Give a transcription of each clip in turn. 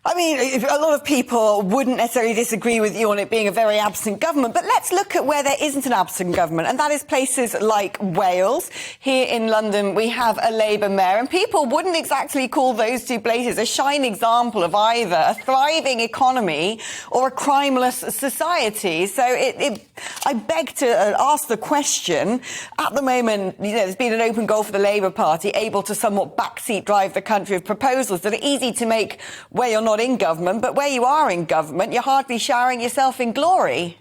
I mean, a lot of people wouldn't necessarily disagree with you on it being a very absent government, but let's look at where there isn't an absent government, and that is places like Wales. Here in London, we have a Labour mayor, and people wouldn't exactly call those two places a shining example of either a thriving economy or a crimeless society. So I beg to ask the question, at the moment, there's been an open goal for the Labour Party, able to somewhat backseat drive the country of proposals that are easy to make where you're not in government, but where you are in government, you're hardly showering yourself in glory.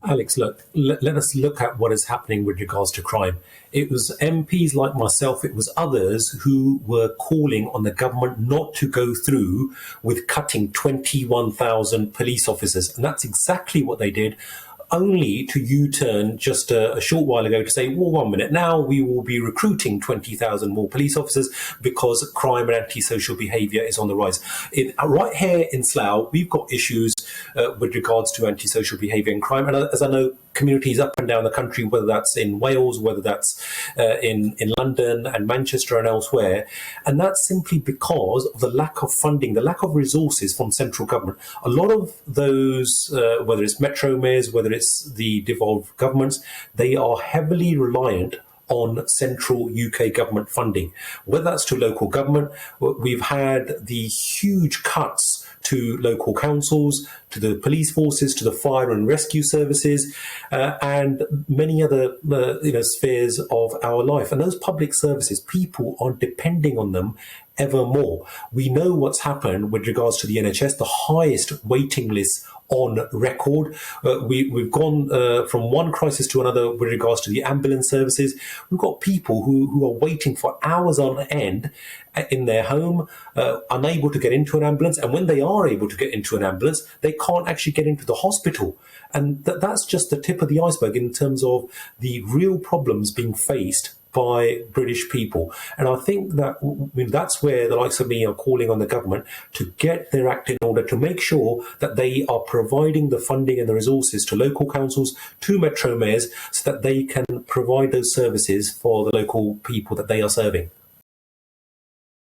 Alex, look, let us look at what is happening with regards to crime. It was MPs like myself, it was others who were calling on the government not to go through with cutting 21,000 police officers. And that's exactly what they did, only to U-turn just a short while ago to say, well, 1 minute, now we will be recruiting 20,000 more police officers because crime and antisocial behaviour is on the rise. Right here in Slough, we've got issues with regards to antisocial behaviour and crime. And as I know, communities up and down the country, whether that's in Wales, whether that's in London and Manchester and elsewhere. And that's simply because of the lack of funding, the lack of resources from central government. A lot of those, whether it's metro mayors, whether it's the devolved governments, they are heavily reliant on central UK government funding. Whether that's to local government, we've had the huge cuts to local councils, to the police forces, to the fire and rescue services, and many other spheres of our life. And those public services, people are depending on them ever more. We know what's happened with regards to the NHS, the highest waiting list on record. We've gone from one crisis to another with regards to the ambulance services. We've got people who are waiting for hours on end in their home, unable to get into an ambulance. And when they are able to get into an ambulance, they can't actually get into the hospital. And that's just the tip of the iceberg in terms of the real problems being faced by British people. And I think that that's where the likes of me are calling on the government to get their act in order, to make sure that they are providing the funding and the resources to local councils, to metro mayors, so that they can provide those services for the local people that they are serving.